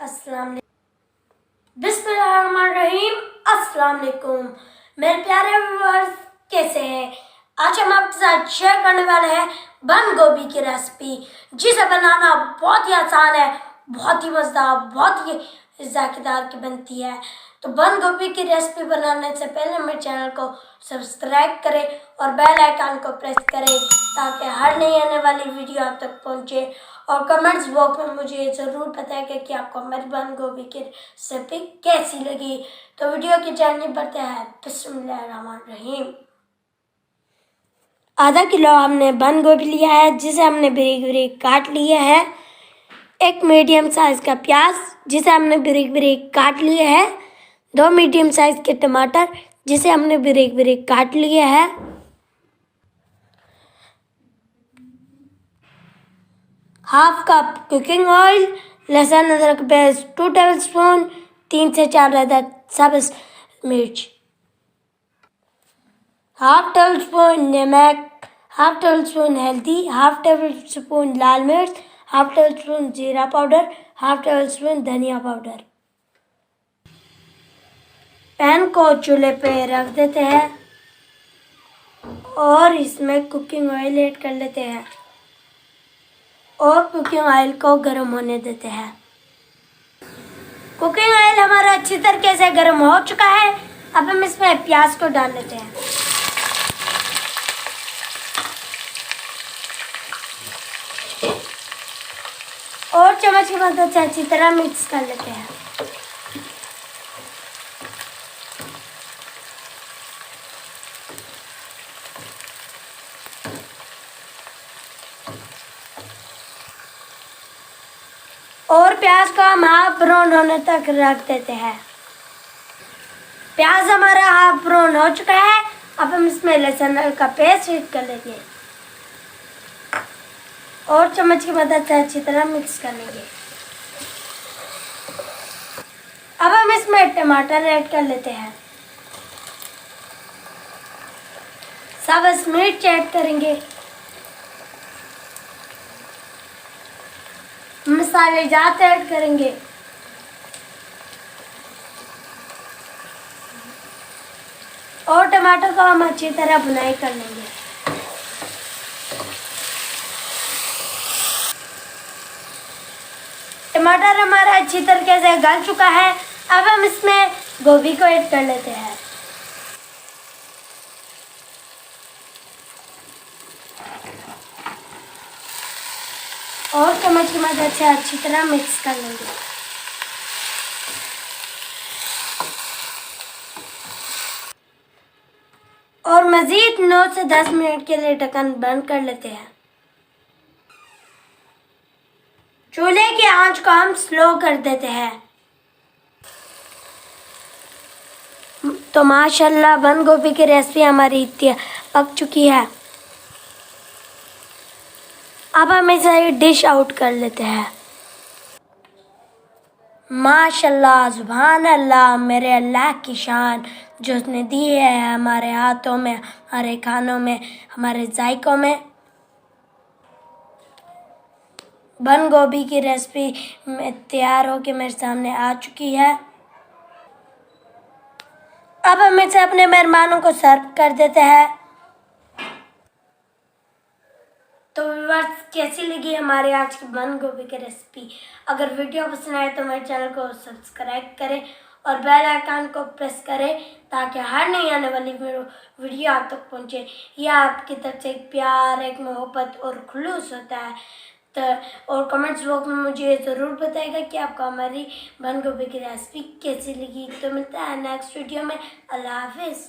अस्सलाम बिस्मिल्लाहिर्रहमानिर्रहीम। अस्सलाम वालेकुम मेरे प्यारे व्यूअर्स, कैसे हैं? आज हम आपके साथ शेयर करने वाले हैं बंद गोभी की रेसिपी, जिसे बनाना बहुत ही आसान है, बहुत ही मज़ेदार, बहुत ही जायकेदार की बनती है। तो बंद गोभी की रेसिपी बनाने से पहले मेरे चैनल को सब्सक्राइब करें और बेल आइकन को प्रेस करें ताकि हर नई आने वाली वीडियो आप तक पहुंचे। और कमेंट्स बॉक्स में मुझे ज़रूर बताइएगा कि आपको मेरी बंद गोभी की रेसिपी कैसी लगी। तो वीडियो की जाने बढ़ते हैं। बिस्मिल्लाहिर्रहमानिर्रहीम। आधा किलो हमने बंद गोभी लिया है, जिसे हमने बारीक बारीक काट लिया है। एक मीडियम साइज का प्याज, जिसे हमने बारीक बारीक काट लिया है। 2 मीडियम साइज के टमाटर, जिसे हमने बारीक बारीक काट लिया है। हाफ कप कुकिंग ऑयल, लहसुन अदरक पेस्ट 2 टेबलस्पून, 3 से 4 अदद सब्ज मिर्च, हाफ टेबल स्पून नमक, हाफ टेबल स्पून हल्दी, हाफ टेबल स्पून लाल मिर्च, हाफ टेबल स्पून जीरा पाउडर, हाफ टेबल स्पून धनिया पाउडर। पैन को चूल्हे पे रख देते हैं और इसमें कुकिंग ऑयल ऐड कर लेते हैं और कुकिंग ऑयल को गर्म होने देते हैं। कुकिंग ऑयल हमारा अच्छी तरीके से गर्म हो चुका है। अब हम इसमें प्याज को डाल लेते हैं और चम्मच की मदद से अच्छी तरह मिक्स कर लेते हैं। और प्याज को हम हाफ ब्राउन होने तक रख देते हैं। प्याज हमारा हाफ ब्राउन हो चुका है। अब हम इसमें लहसुन का पेस्ट ऐड कर लेंगे और चम्मच की मदद से अच्छी तरह मिक्स कर लेंगे। अब हम इसमें टमाटर ऐड कर लेते हैं, सब्ज मिर्च ऐड करेंगे, मसाले जात ऐड करेंगे और टमाटर को हम अच्छी तरह भुनाई कर लेंगे। टमाटर हमारा अच्छी तरीके से गल चुका है। अब हम इसमें गोभी को ऐड कर लेते हैं और चम्मच की मदद से अच्छी तरह मिक्स कर लेंगे। और मज़ीद 9 से 10 मिनट के लिए ढक्कन बंद कर लेते हैं। चूल्हे की आंच को हम स्लो कर देते हैं। तो माशाल्लाह बंद गोभी की रेसिपी हमारी पक चुकी है। अब हम इसे डिश आउट कर लेते हैं। माशाल्लाह, सुभान अल्लाह, मेरे अल्लाह की शान जो उसने दी है हमारे हाथों में, हमारे खानों में, हमारे जायकों में। बंद गोभी की रेसिपी में तैयार होकर मेरे सामने आ चुकी है। अब हम इसे अपने मेहमानों को सर्व कर देते हैं। तो व्यूअर्स, कैसी लगी हमारी आज की बंद गोभी की रेसिपी? अगर वीडियो पसंद आए तो मेरे चैनल को सब्सक्राइब करें और बेल आइकन को प्रेस करें ताकि हर नई आने वाली वीडियो आप तक पहुंचे। यह आपकी तरफ से एक प्यार, एक मोहब्बत और खुलूस होता है। तो और कमेंट्स बॉक्स में मुझे ज़रूर बताइएगा कि आपको हमारी बंद गोभी की रेसिपी कैसी लगी। तो मिलता है नेक्स्ट वीडियो में। अल्लाह हाफिज़।